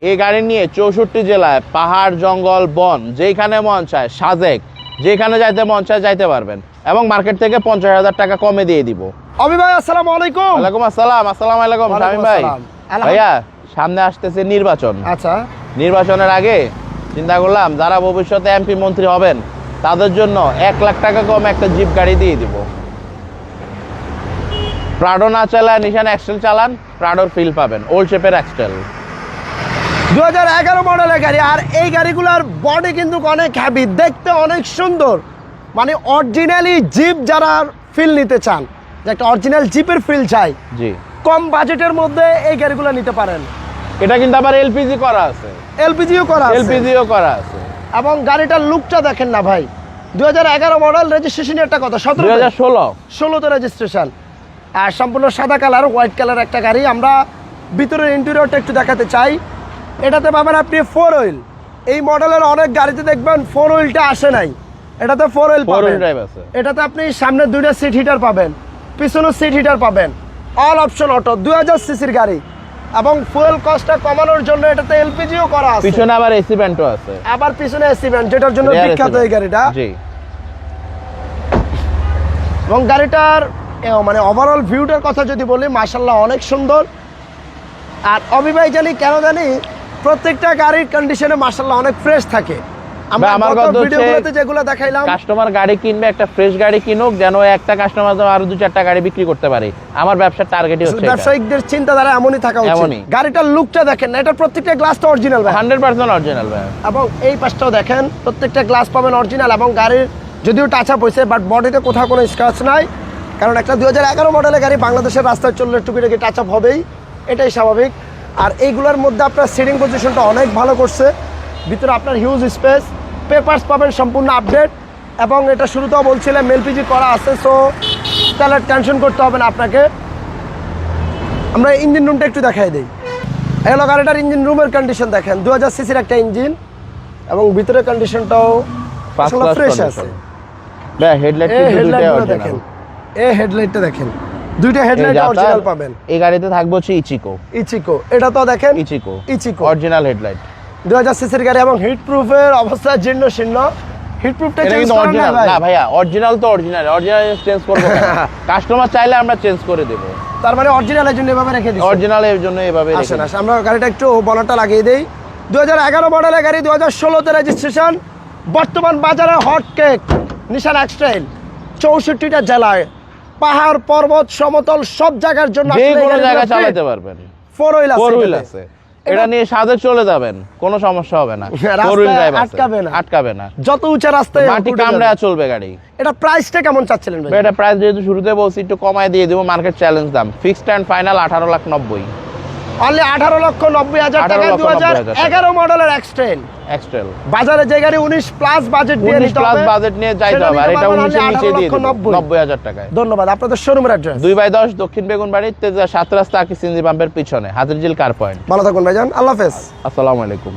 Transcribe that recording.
এই গাড়ি নিয়ে 64 জেলায় পাহাড় জঙ্গল বন যেখানে মন চায় সাজেক যেখানে যাইতে মন চায় যাইতে পারবেন এবং মার্কেট থেকে 50,000 টাকা কমে দিয়ে দিব। অভি ভাই আসসালামু আলাইকুম। ওয়ালাইকুম আসসালাম। আসসালামু আলাইকুম শামীম ভাই। ভাইয়া সামনে আসতেছে নির্বাচন। আচ্ছা, নির্বাচনের আগে চিন্তা করলাম যারা ভবিষ্যতে এমপি মন্ত্রী হবেন তাদের জন্য 1 লাখ টাকা কম একটা জিপ গাড়ি দিয়ে দিব। প্রাডো না চালায় নিশান এক্সটেল চালান, প্রাডোর ফিল পাবেন, ওল্ড শেপের এক্সটেল। 2011 মডেলের গাড়ি, আর এই গাড়িগুলোর বডি কিন্তু অনেক হ্যাভি, দেখতে অনেক সুন্দর। মানে অরিজিনালি জিপ যারা ফিল নিতে চান, যে একটা অরিজিনাল জিপের ফিল চাই, জি, কম বাজেটের মধ্যে এই গাড়িগুলো নিতে পারেন। এটা কিন্তু আবার এলপিজি করা আছে, এলপিজিও করা আছে, এলপিজিও করা আছে। এবং গাড়িটার লুকটা দেখেন না ভাই। 2011 মডেল, রেজিস্ট্রেশন একটা কত 2016 রেজিস্ট্রেশন, আর সম্পূর্ণ সাদা কালার, হোয়াইট কালার একটা গাড়ি। আমরা ভিতরের ইন্টেরিয়রটা একটু দেখাতে চাই। এটাতে পাবেন আপনি 4 হুইল। এই মডেলের অনেক গাড়িতে দেখবেন 4 হুইলটা আসে নাই, এটাতে 4 হুইল পাবেন। এটাতে আপনি সামনে 2টা সিট হিটার পাবেন, পিছনে সিট হিটার পাবেন, অল অপশন অটো, 2000 সিসির গাড়ি। এবং ফুয়েল কস্টটা কমানোর জন্য এটাতে এলপিজিও করা আছে, পিছনে আবার এসি ভেন্টও আছে, আবার পিছনে এসি ভেন্ট, যেটার জন্য বিখ্যাত এই গাড়িটা। জি, এবং গাড়িটার মানে ওভারঅল ভিউটার কথা যদি বলি, মাশাআল্লাহ অনেক সুন্দর। আর অভি ভাই জানি কেন জানি প্রত্যেকটা গাড়ির কন্ডিশনে মাশাআল্লাহ অনেক ফ্রেশ থাকে। আমরা আমার গত ভিডিওগুলোতে যেগুলো দেখাইলাম, কাস্টমার গাড়ি কিনবে একটা ফ্রেশ গাড়ি কিনুক, যেন একটা কাস্টমার আরো 2-4টা গাড়ি বিক্রি করতে পারে। আমার ব্যবসার টার্গেটই হচ্ছে এটা। ব্যবসায়িকদের চিন্তাধারা এমনই থাকা উচিত। গাড়িটার লুকটা দেখেন না, এটার প্রত্যেকটা গ্লাসটা অরিজিনাল ভাই, 100% অরিজিনাল ভাই। এবং এই পাশটাও দেখেন, প্রত্যেকটা গ্লাস পাবেন অরিজিনাল। এবং গাড়ির যদিও টাচ আপ হয়েছে, বাট বডিতে কোথাও কোনো স্ক্র্যাচ নাই, কারণ একটা 2011 মডেলের গাড়ি বাংলাদেশের রাস্তায় চললে টুকিটাকি টাচ আপ হবেই, এটাই স্বাভাবিক। আর এইগুলোর মধ্যে আপনার সিটিং পজিশনটা অনেক ভালো করছে। ভিতরে আপনার হিউজ স্পেস, পেপারস পাবেন সম্পূর্ণ আপডেট। এবং এটা শুরুতেও বলছিলাম এলপিজি করা আছে, সো তাহলে টেনশন করতে হবে না আপনাকে। আমরা ইঞ্জিন রুমটা একটু দেখাই দিই। এগুলো গাড়িটার ইঞ্জিন রুমের কন্ডিশন দেখেন, 2000 সিসির একটা ইঞ্জিন, এবং ভিতরের কন্ডিশনটাও ফ্রেশ আছে। ভাই হেডলাইট দেখেন, এই হেডলাইটটা দেখেন, দুইটা হেডলাইট অরিজিনাল পাবেন। এই গাড়িতে থাকবে হচ্ছে ইচিকো, এটা তো দেখেন ইচিকো অরিজিনাল হেডলাইট, 2000 সিসির গাড়ি। এবং হিট প্রুফের অবস্থা জীর্ণ শীর্ণ, হিট প্রুফটা চেঞ্জ করা না ভাই। না ভাইয়া, অরিজিনাল তো অরিজিনাল চেঞ্জ করব না। কাস্টমার চাইলে আমরা চেঞ্জ করে দেব। তার মানে অরিজিনালের জন্য এভাবে রেখে দিই, অরিজিনালের জন্য এভাবে রেখে দিই। আমরা গাড়িটা একটু বনারটা লাগিয়ে দেই। 2011 মডেলের গাড়ি, 2016 তে রেজিস্ট্রেশন, বর্তমান বাজারে হট কেক, নিশান এক্সটাইল, 64টা জেলায় পাহাড় পর্বত সমতল সব জায়গার জন্য যে কোনো জায়গায় চালাতে পারবেন। 4 হুইল আছে, এটা নিয়ে সাজেক চলে যাবেন, কোনো সমস্যা হবে না। 4 হুইল ড্রাইভ আছে, আটকাবে না, যত উঁচা রাস্তায় মাটি কামড়ে চলবে গাড়ি। এটা প্রাইসটা কেমন চাচ্ছিলেন ভাই? এটা প্রাইস যেহেতু শুরুতে বলছি একটু কমায় দিয়ে দেব, মার্কেট চ্যালেঞ্জ দাম, ফিক্সড এন্ড ফাইনাল 18,90,000, অনলি 18,90,000 টাকা। 2011 মডেলের এক্সটেল বাজারে যে গাড়ি 19 প্লাস বাজেট দিয়ে নিতে হবে, 19 প্লাস বাজেট নিয়ে যাইতে হবে, আর এটা 19 এর নিচে দিয়ে দেব 90,000 টাকায়। ধন্যবাদ। আপনাদের শোরুমের অ্যাড্রেস 2/10 দক্ষিণ বেগুনবাড়ি, তেজগাঁ 7 রাস্তা, আকিস সিএনজি পাম্পের পিছনে, হাতিরঝিল কার পয়েন্ট। ভালো থাকুন ভাইজান, আল্লাহ হাফেজ, আসসালামু আলাইকুম।